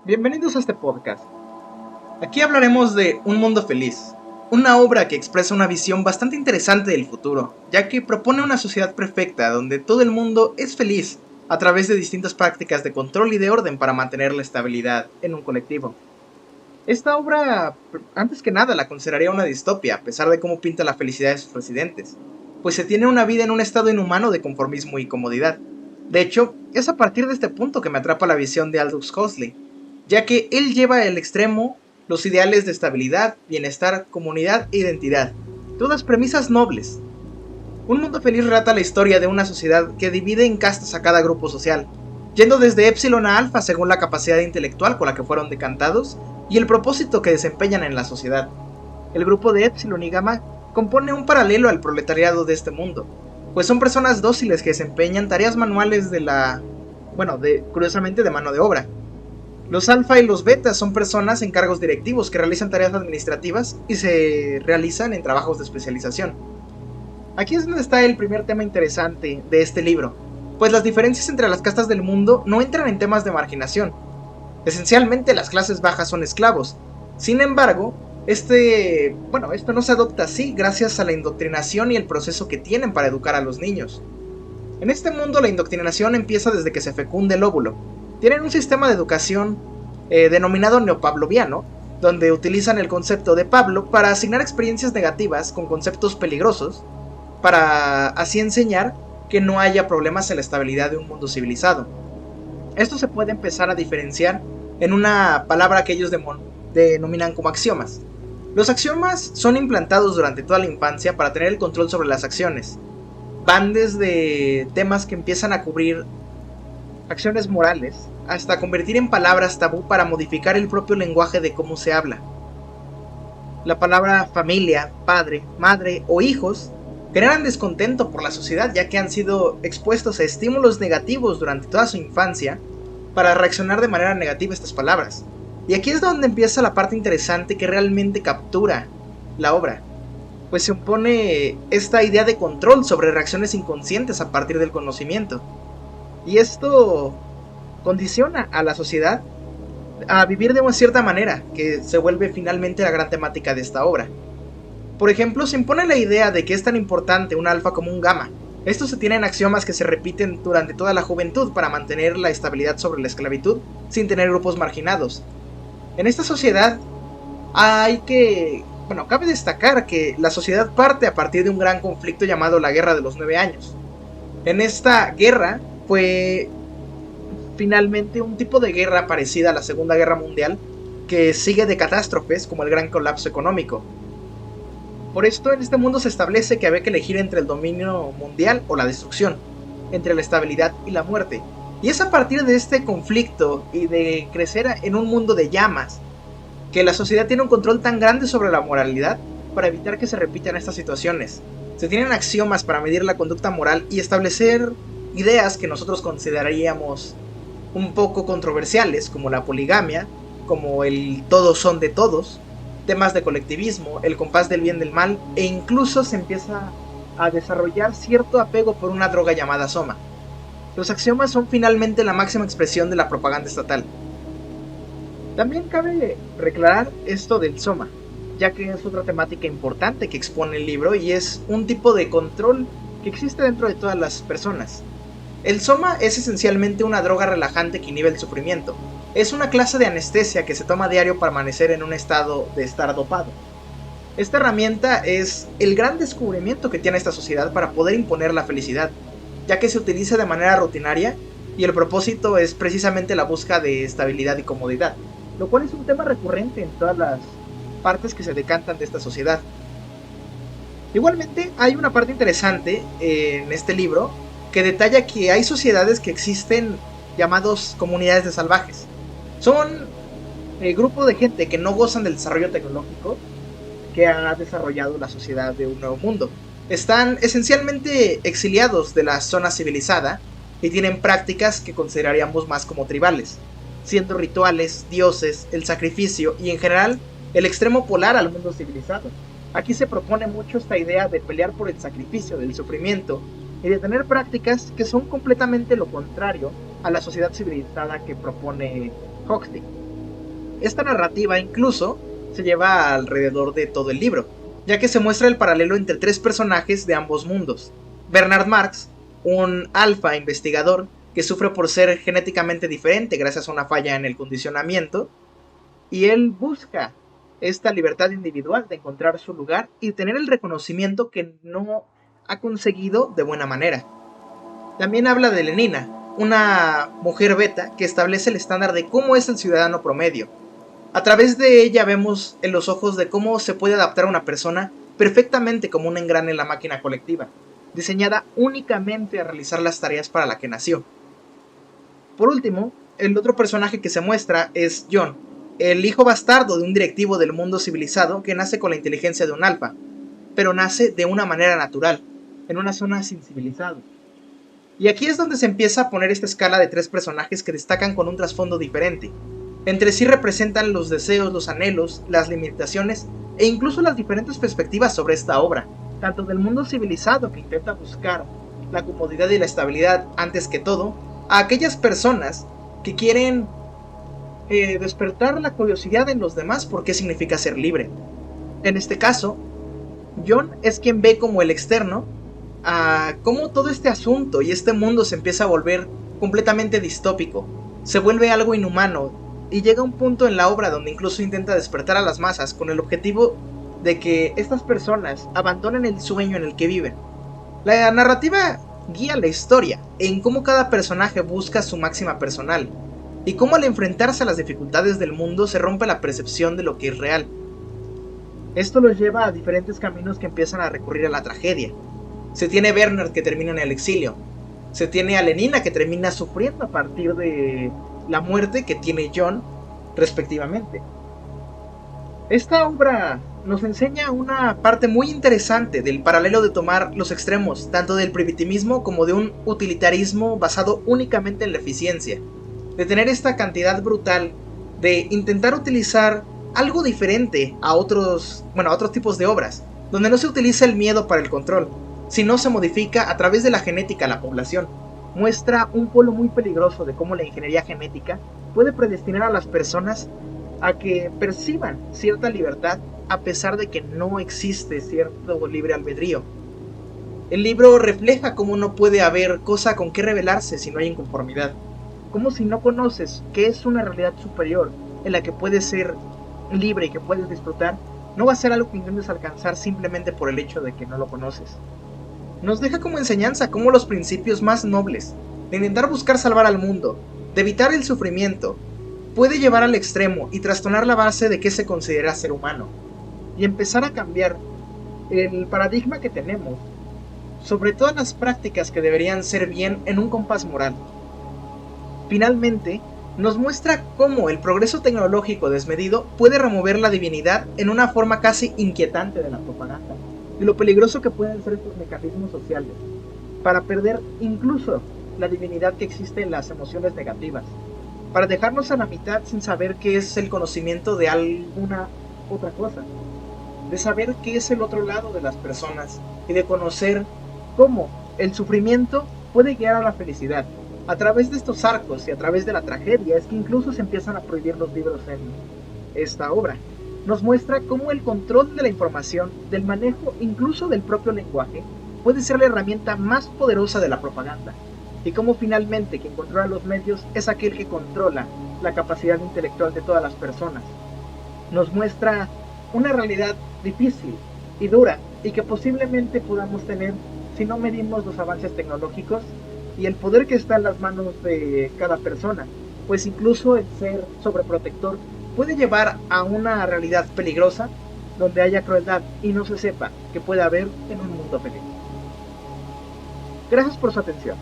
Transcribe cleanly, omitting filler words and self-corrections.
Bienvenidos a este podcast. Aquí hablaremos de Un Mundo Feliz, una obra que expresa una visión bastante interesante del futuro, ya que propone una sociedad perfecta donde todo el mundo es feliz a través de distintas prácticas de control y de orden para mantener la estabilidad en un colectivo. Esta obra, antes que nada, la consideraría una distopia, a pesar de cómo pinta la felicidad de sus residentes, pues se tiene una vida en un estado inhumano de conformismo y comodidad. De hecho, es a partir de este punto que me atrapa la visión de Aldous Huxley, ya que él lleva al extremo los ideales de estabilidad, bienestar, comunidad e identidad, todas premisas nobles. Un Mundo Feliz relata la historia de una sociedad que divide en castas a cada grupo social, yendo desde Epsilon a Alpha según la capacidad intelectual con la que fueron decantados y el propósito que desempeñan en la sociedad. El grupo de Epsilon y Gamma compone un paralelo al proletariado de este mundo, pues son personas dóciles que desempeñan tareas manuales curiosamente de mano de obra. Los alfa y los betas son personas en cargos directivos que realizan tareas administrativas y se realizan en trabajos de especialización. Aquí es donde está el primer tema interesante de este libro, pues las diferencias entre las castas del mundo no entran en temas de marginación. Esencialmente las clases bajas son esclavos. Sin embargo, esto no se adopta así gracias a la indoctrinación y el proceso que tienen para educar a los niños. En este mundo la indoctrinación empieza desde que se fecunda el óvulo. Tienen un sistema de educación denominado neopavloviano, donde utilizan el concepto de Pablo para asignar experiencias negativas con conceptos peligrosos, para así enseñar que no haya problemas en la estabilidad de un mundo civilizado. Esto se puede empezar a diferenciar en una palabra que ellos denominan como axiomas. Los axiomas son implantados durante toda la infancia para tener el control sobre las acciones. Van desde temas que empiezan a cubrir acciones morales, hasta convertir en palabras tabú para modificar el propio lenguaje de cómo se habla. La palabra familia, padre, madre o hijos generan descontento por la sociedad, ya que han sido expuestos a estímulos negativos durante toda su infancia para reaccionar de manera negativa a estas palabras. Y aquí es donde empieza la parte interesante que realmente captura la obra, pues se opone esta idea de control sobre reacciones inconscientes a partir del conocimiento. Y esto condiciona a la sociedad a vivir de una cierta manera, que se vuelve finalmente la gran temática de esta obra. Por ejemplo, se impone la idea de que es tan importante un alfa como un gamma. Estos se tienen axiomas que se repiten durante toda la juventud para mantener la estabilidad sobre la esclavitud sin tener grupos marginados. En esta sociedad cabe destacar que la sociedad parte a partir de un gran conflicto llamado la Guerra de los 9 años. En esta guerra fue finalmente un tipo de guerra parecida a la Segunda Guerra Mundial, que sigue de catástrofes como el gran colapso económico. Por esto en este mundo se establece que había que elegir entre el dominio mundial o la destrucción, entre la estabilidad y la muerte. Y es a partir de este conflicto y de crecer en un mundo de llamas que la sociedad tiene un control tan grande sobre la moralidad para evitar que se repitan estas situaciones. Se tienen axiomas para medir la conducta moral y establecer ideas que nosotros consideraríamos un poco controversiales, como la poligamia, como el todos son de todos, temas de colectivismo, el compás del bien del mal, e incluso se empieza a desarrollar cierto apego por una droga llamada soma. Los axiomas son finalmente la máxima expresión de la propaganda estatal. También cabe reclarar esto del soma, ya que es otra temática importante que expone el libro y es un tipo de control que existe dentro de todas las personas. El soma es esencialmente una droga relajante que inhibe el sufrimiento. Es una clase de anestesia que se toma diario para permanecer en un estado de estar dopado. Esta herramienta es el gran descubrimiento que tiene esta sociedad para poder imponer la felicidad, ya que se utiliza de manera rutinaria y el propósito es precisamente la búsqueda de estabilidad y comodidad, lo cual es un tema recurrente en todas las partes que se decantan de esta sociedad. Igualmente hay una parte interesante en este libro que detalla que hay sociedades que existen llamados comunidades de salvajes. Son grupos de gente que no gozan del desarrollo tecnológico que ha desarrollado la sociedad de un nuevo mundo. Están esencialmente exiliados de la zona civilizada y tienen prácticas que consideraríamos más como tribales, siendo rituales, dioses, el sacrificio y en general el extremo polar al mundo civilizado. Aquí se propone mucho esta idea de pelear por el sacrificio, del sufrimiento y de tener prácticas que son completamente lo contrario a la sociedad civilizada que propone Huxley. Esta narrativa incluso se lleva alrededor de todo el libro, ya que se muestra el paralelo entre tres personajes de ambos mundos. Bernard Marx, un alfa investigador que sufre por ser genéticamente diferente gracias a una falla en el condicionamiento, y él busca esta libertad individual de encontrar su lugar y tener el reconocimiento que no ha conseguido de buena manera. También habla de Lenina, una mujer beta que establece el estándar de cómo es el ciudadano promedio. A través de ella vemos en los ojos de cómo se puede adaptar a una persona perfectamente como un engrane en la máquina colectiva, diseñada únicamente a realizar las tareas para las que nació. Por último, el otro personaje que se muestra es John, el hijo bastardo de un directivo del mundo civilizado que nace con la inteligencia de un alfa, pero nace de una manera natural, en una zona sin civilizado. Y aquí es donde se empieza a poner esta escala de tres personajes que destacan con un trasfondo diferente. Entre sí representan los deseos, los anhelos, las limitaciones e incluso las diferentes perspectivas sobre esta obra, tanto del mundo civilizado que intenta buscar la comodidad y la estabilidad antes que todo, a aquellas personas que quieren despertar la curiosidad en los demás por qué significa ser libre. En este caso, John es quien ve como el externo a cómo todo este asunto y este mundo se empieza a volver completamente distópico, se vuelve algo inhumano y llega un punto en la obra donde incluso intenta despertar a las masas con el objetivo de que estas personas abandonen el sueño en el que viven. La narrativa guía la historia en cómo cada personaje busca su máxima personal y cómo al enfrentarse a las dificultades del mundo se rompe la percepción de lo que es real. Esto los lleva a diferentes caminos que empiezan a recurrir a la tragedia. Se tiene Bernard que termina en el exilio, se tiene a Lenina que termina sufriendo a partir de la muerte que tiene John respectivamente. Esta obra nos enseña una parte muy interesante del paralelo de tomar los extremos, tanto del primitivismo como de un utilitarismo basado únicamente en la eficiencia, de tener esta cantidad brutal de intentar utilizar algo diferente a otros tipos de obras, donde no se utiliza el miedo para el control, sino se modifica a través de la genética a la población. Muestra un polo muy peligroso de cómo la ingeniería genética puede predestinar a las personas a que perciban cierta libertad a pesar de que no existe cierto libre albedrío. El libro refleja cómo no puede haber cosa con qué rebelarse si no hay inconformidad, como si no conoces qué es una realidad superior en la que puedes ser libre y que puedes disfrutar, no va a ser algo que intentes alcanzar simplemente por el hecho de que no lo conoces. Nos deja como enseñanza cómo los principios más nobles, de intentar buscar salvar al mundo, de evitar el sufrimiento, puede llevar al extremo y trastornar la base de qué se considera ser humano, y empezar a cambiar el paradigma que tenemos sobre todas las prácticas que deberían ser bien en un compás moral. Finalmente, nos muestra cómo el progreso tecnológico desmedido puede remover la divinidad en una forma casi inquietante de la propaganda, y lo peligroso que pueden ser estos mecanismos sociales, para perder incluso la divinidad que existe en las emociones negativas, para dejarnos a la mitad sin saber qué es el conocimiento de alguna otra cosa, de saber qué es el otro lado de las personas, y de conocer cómo el sufrimiento puede guiar a la felicidad. A través de estos arcos y a través de la tragedia es que incluso se empiezan a prohibir los libros en esta obra. Nos muestra cómo el control de la información, del manejo incluso del propio lenguaje, puede ser la herramienta más poderosa de la propaganda, y cómo finalmente quien controla los medios es aquel que controla la capacidad intelectual de todas las personas. Nos muestra una realidad difícil y dura, y que posiblemente podamos tener si no medimos los avances tecnológicos y el poder que está en las manos de cada persona, pues incluso el ser sobreprotector puede llevar a una realidad peligrosa donde haya crueldad y no se sepa que puede haber en un mundo feliz. Gracias por su atención.